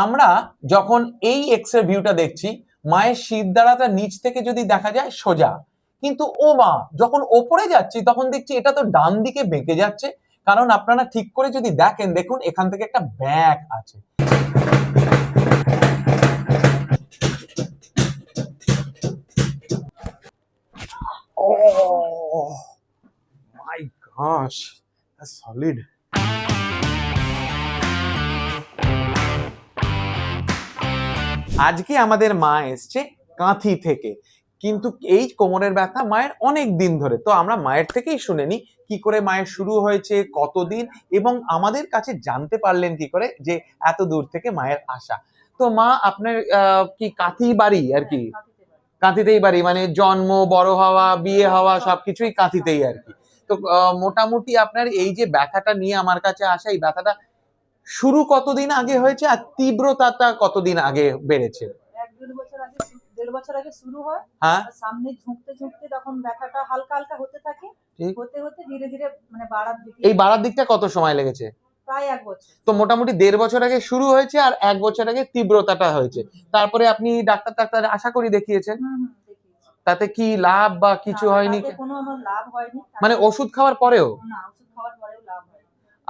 আমরা যখন এই এক্স রে ভিউটা দেখছি, মায়ের শিরদাঁড়াটা নিচ থেকে যদি দেখা যায় সোজা, কিন্তু ও মা যখন ওপরে যাচ্ছি তখন দেখছি এটা তো ডান দিকে বেঁকে যাচ্ছে। কারণ আপনারা ঠিক করে যদি দেখেন, দেখুন এখান থেকে একটা ব্যাক আছে। Oh my gosh, that's solid. আজকে আমাদের মা এসছে কাঁথি থেকে, কিন্তু এই কোমরের ব্যথা মায়ের অনেক দিন ধরে। তো আমরা মায়ের থেকেই শুনে নিই কি করে মায়ের শুরু হয়েছে, কতদিন, এবং আমাদের কাছে জানতে পারলেন কি করে যে এত দূর থেকে মায়ের আসা। তো মা, আপনার কি কাঁথি বাড়ি আর কি? কাঁথিতেই বাড়ি, মানে জন্ম, বড় হওয়া, বিয়ে হওয়া সবকিছুই কাঁথিতেই আর কি। তো মোটামুটি আপনার এই যে ব্যথাটা নিয়ে আমার কাছে আসা, এই ব্যথাটা শুরু কতদিন আগে হয়েছে আর তীব্রতাটা কতদিন আগে বেড়েছে? দেড় বছর আগে শুরু হয়। হ্যাঁ, সামনে ঝুঁকতে ঝুঁকতে তখন ব্যথাটা হালকা হালকা হতে থাকে, হতে হতে ধীরে ধীরে মানে বাড়ার দিকে। এই বাড়ার দিকটা কত সময় লেগেছে? প্রায় 1 বছর। তো মোটামুটি 1.5 বছর আগে শুরু হয়েছে আর 1 বছর আগে তীব্রতাটা হয়েছে। তারপরে আপনি ডাক্তার আশা করি দেখিয়েছেন, তাতে কি লাভ বা কিছু হয়নি? কোনো আমার লাভ হয়নি। মানে ওষুধ খাওয়ার পরেও? না, ওষুধ খাওয়ার পরেও লাভ হয়নি।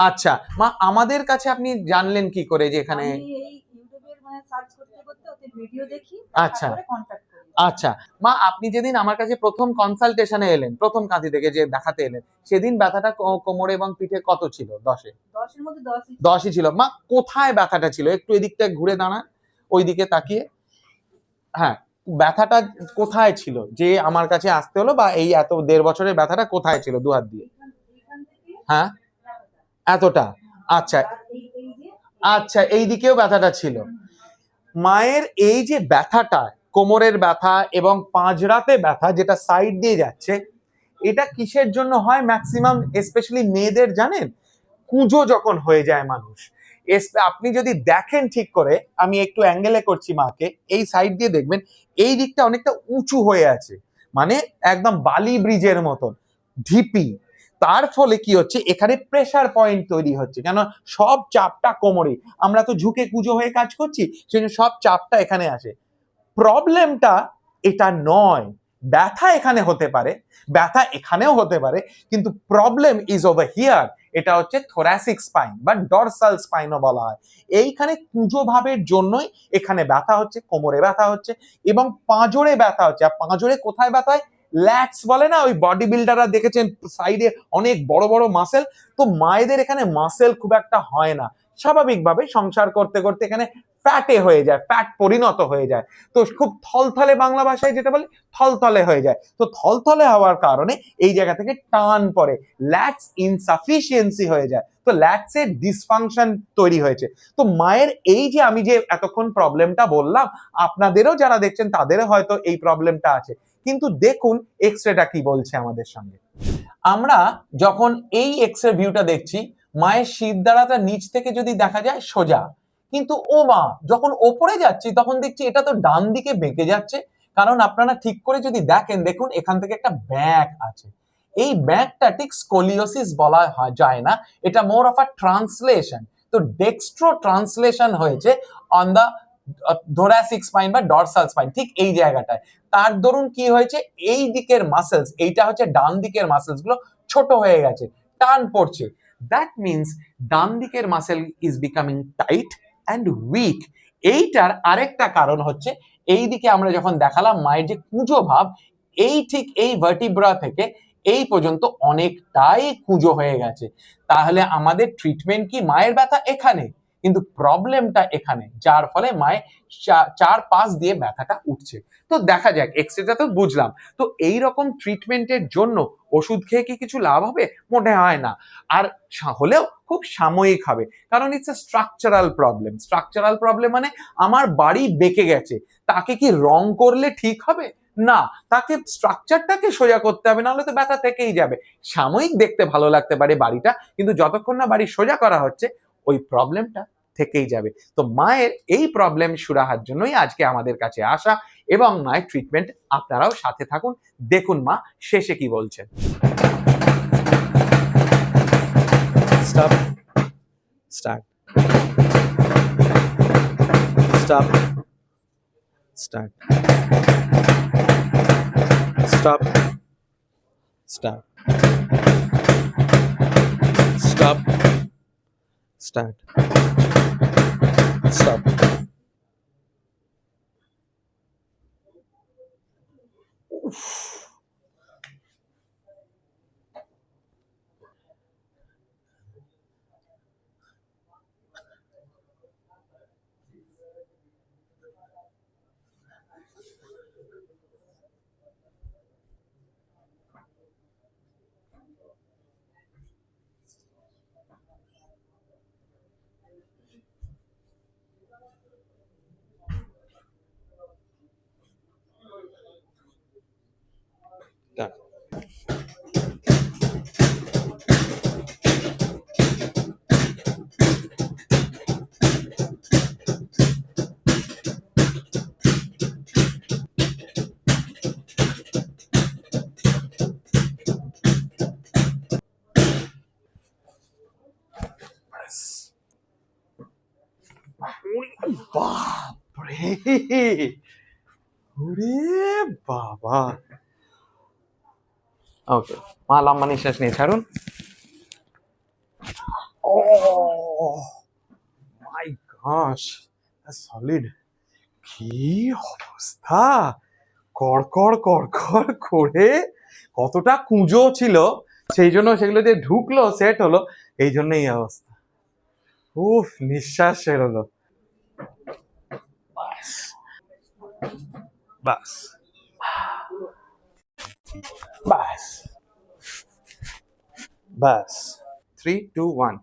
আচ্ছা মা, আমাদের কাছে আপনি জানলেন কি করে যে এখানে? আমি এই ইউটিউবের মানে সার্চ করতে করতে ওতে ভিডিও দেখি, আচ্ছা তারপরে কন্টাক্ট করি। আচ্ছা মা, আপনি যেদিন আমার কাছে প্রথম কনসালটেশনে এলেন, প্রথম কাঁথি থেকে যে দেখাতে এলেন, সেদিন ব্যথাটা কোমরে এবং পিঠে কত ছিল? 10-এ? 10-এর মধ্যে 10ই ছিল। মা, কোথায় ব্যথাটা ছিল? একটু এদিকটা ঘুরে দাঁড়ান, ওইদিকে তাকিয়ে। হ্যাঁ, ব্যথাটা কোথায় ছিল যে আমার কাছে আসতে হলো, বা এই এত 1.5 বছরের ব্যথাটা কোথায় ছিল? দু হাত দিয়ে। হ্যাঁ, এতটা। আচ্ছা আচ্ছা, এই দিকেও ব্যথাটা ছিল। মায়ের এই যে ব্যথাটা, কোমরের ব্যথা এবং পাঁজরাতে ব্যথা যেটা সাইড দিয়ে যাচ্ছে, এটা কিসের জন্য হয় ম্যাক্সিমাম, স্পেশালি মেয়েদের? জানেন, কুঁজো যখন হয়ে যায় মানুষ, আপনি যদি দেখেন ঠিক করে, আমি একটু অ্যাঙ্গেলে করছি মাকে, এই সাইড দিয়ে দেখবেন এই দিকটা অনেকটা উঁচু হয়ে আছে, মানে একদম বালি ব্রিজের মতন ঢিপি। তার ফলে কি হচ্ছে, এখানে প্রেসার পয়েন্ট তৈরি হচ্ছে, কেন সব চাপটা কোমরে, আমরা তো ঝুঁকে কুঁজো হয়ে কাজ করছি, সেজন্য সব চাপটা এখানে আসে। প্রবলেমটা এটা নয়, ব্যথা এখানে হতে পারে, ব্যথা এখানেও হতে পারে, কিন্তু প্রবলেম ইজ ওভার হিয়ার। এটা হচ্ছে থোরাসিক স্পাইন বা ডরসাল স্পাইনও বলা হয়। এইখানে কুঁজো ভাবের জন্যই এখানে ব্যথা হচ্ছে, কোমরে ব্যথা হচ্ছে এবং পাঁজরে ব্যথা হচ্ছে। আর পাঁজরে কোথায় ব্যথা হয়? ল্যাটস বলে না, ওই বডি বিল্ডাররা দেখেছেন সাইডে অনেক বড় বড় মাসেল। তো মায়েদের এখানে মাসেল খুব একটা হয় না, স্বাভাবিকভাবে সংসার করতে করতে এখানে ফ্যাটে হয়ে যায়, ফ্যাট পরিণত হয়ে যায়। তো খুব থলথলে, বাংলা ভাষায় যেটা বলে থলথলে হয়ে যায়। তো থলথলে হওয়ার কারণে এই জায়গা থেকে টান পড়ে, ল্যাটস ইনসাফিসিয়েন্সি হয়ে যায়, তো ল্যাটসের ডিসফাংশন তৈরি হয়েছে। তো মায়ের এই যে আমি যে এতক্ষণ প্রবলেমটা বললাম, আপনাদেরও যারা দেখছেন তাদেরও হয়তো এই প্রবলেমটা আছে। কিন্তু দেখুন এক্স রেটা কি বলছে আমাদের সঙ্গে। আমরা যখন এই এক্স রে ভিউটা দেখছি, মায়ের শিরদাঁড়াটা নিচ থেকে যদি দেখা যায় সোজা, কিন্তু ও মা যখন ওপরে যাচ্ছি তখন দেখছি এটা তো ডান দিকে বেঁকে যাচ্ছে। কারণ আপনারা ঠিক করে যদি দেখেন, দেখুন এখান থেকে একটা ব্যাক আছে। এই ব্যাকটা ঠিক স্কোলিওসিস বলা যায় না, এটা মোর অফ আ ট্রান্সলেশন। তো ডেক্সট্রো ট্রান্সলেশন হয়েছে অন দা থোরাসিক স্পাইন বা ডরসাল স্পাইন, ঠিক এই জায়গাটায়। তার দরুন কি হয়েছে, এই দিকের মাসেলস, এইটা হচ্ছে ডান দিকের মাসেলস গুলো ছোট হয়ে গেছে, টান পড়ছে। দ্যাট মিনস ডান দিকের muscle is becoming tight and weak. এইটার আরেকটা কারণ হচ্ছে, এই দিকে আমরা যখন দেখালাম মায়ের যে কুঁজো ভাব, এই ঠিক এই ভার্টিব্রা থেকে এই পর্যন্ত অনেকটাই কুঁজো হয়ে গেছে। তাহলে আমাদের ট্রিটমেন্ট কি? মায়ের ব্যথা এখানে, কিন্তু প্রবলেমটা এখানে, যার ফলে মায়ের 4-5 দিয়ে ব্যথাটা উঠছে। তো দেখা যাক, এক্সরেটা তো বুঝলাম। তো এই রকম ট্রিটমেন্টের জন্য ওষুধ খেয়ে কি কিছু লাভ হবে? মনে হয় না। আর হলেও খুব সাময়িক হবে, কারণ it's a structural problem. Structural problem মানে আমার বাড়ি বেঁকে গেছে, তাকে কি রং করলে ঠিক হবে? না, তাকে স্ট্রাকচারটাকে সোজা করতে হবে, নাহলে তো ব্যথা থেকেই যাবে। সাময়িক দেখতে ভালো লাগতে পারে বাড়িটা, কিন্তু যতক্ষণ না বাড়ি সোজা করা হচ্ছে ওই প্রবলেমটা থেকেই যাবে। তো মায়ের এই প্রবলেম সুরাহার জন্যই আজকে আমাদের কাছে আসা, এবং মায়ের ট্রিটমেন্ট। আপনারাও সাথে থাকুন, দেখুন মা শেষে কি বলছেন। Start. Stop. Start. Stop. Start. Stop. Start. Stop. Done. বাপরে, ওরে বাবা। ওকে, মা লম্বা নিঃশ্বাস নিয়ে ছাড়ুন। ও মাই গশ, সলিড। কি অবস্থা, কড়কড় কড়কড় করে। কতটা কুঁজো ছিল, সেই জন্য সেগুলো যে ঢুকলো, সেট হলো, এই জন্যই এই অবস্থা। উফ, নিঃশ্বাস ছেড়ে হলো। বাস বাস বাস বাস। 3, 2, 1।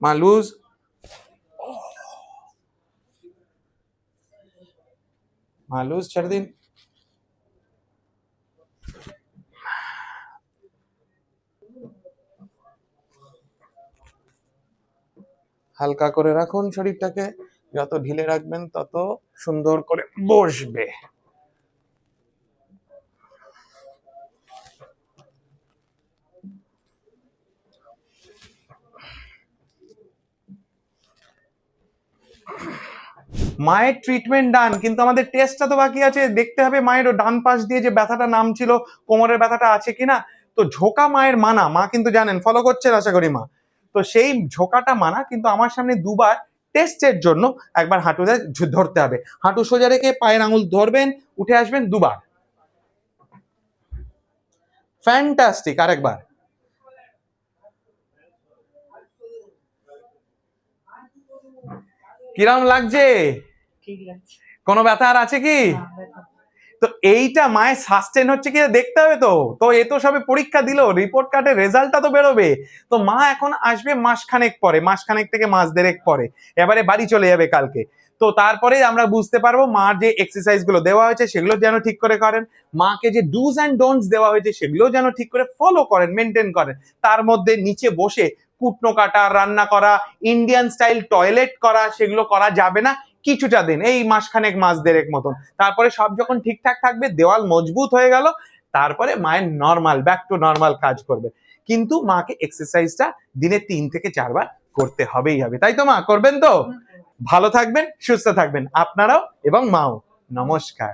মা লুজ। মা লুজ, ছেড়ে দিন। হালকা করে রাখুন শরীরটাকে, যত ঢিলে রাখবেন তত সুন্দর করে বসবে। মায়ের ট্রিটমেন্ট ডান, কিন্তু আমাদের টেস্টটা তো বাকি আছে। দেখতে হবে মায়ের ডান পাশ দিয়ে যে ব্যথাটা নামছিল, কোমরের ব্যথাটা আছে কিনা। তো ঝোঁকা মায়ের মানা, মা কিন্তু জানেন, ফলো করছেন আশা করি মা। তো সেই ঝোঁকাটা মানা, কিন্তু আমার সামনে দুবার টেস্টের জন্য একবার হাঁটুতে ধরতে হবে। হাঁটু সোজা রেখে পায়ের আঙুল ধরবেন, উঠে আসবেন দুবার। ফ্যান্টাস্টিক, আরেকবার। কিরম লাগছে? ঠিক লাগছে। কোনো ব্যথা আর আছে কি? তো এইটা মায়ের সাস্টেন হচ্ছে কি দেখতে হবে। তো এ তো সবে পরীক্ষা দিল, রিপোর্ট কার্ডের রেজাল্টটা তো বেরোবে। তো মা এখন আসবে মাসখানেক পরে, মাসখানেক থেকে মাস দেড়েক পরে, এবারে বাড়ি চলে যাবে কালকে। তো তারপরে আমরা বুঝতে পারবো মার যে এক্সারসাইজ গুলো দেওয়া হয়েছে সেগুলো যেন ঠিক করে করেন, মাকে যে ডুজ অ্যান্ড ডোন্টস দেওয়া হয়েছে সেগুলো যেন ঠিক করে ফলো করেন, মেনটেন করেন। তার মধ্যে নিচে বসে কুটনো কাটা, রান্না করা, ইন্ডিয়ান স্টাইল টয়লেট করা, সেগুলো করা যাবে না কিছুটা দিন, এই মাসখানেক মাস দেড়েক মতন। তারপরে সব যখন ঠিকঠাক থাকবে, দেওয়াল মজবুত হয়ে গেল, তারপরে মায়ের নর্মাল, ব্যাক টু নর্মাল কাজ করবে। কিন্তু মাকে এক্সারসাইজটা দিনে 3 থেকে 4 বার করতে হবেই হবে। তাই তো মা, করবেন তো? ভালো থাকবেন, সুস্থ থাকবেন আপনারাও এবং মাও। নমস্কার।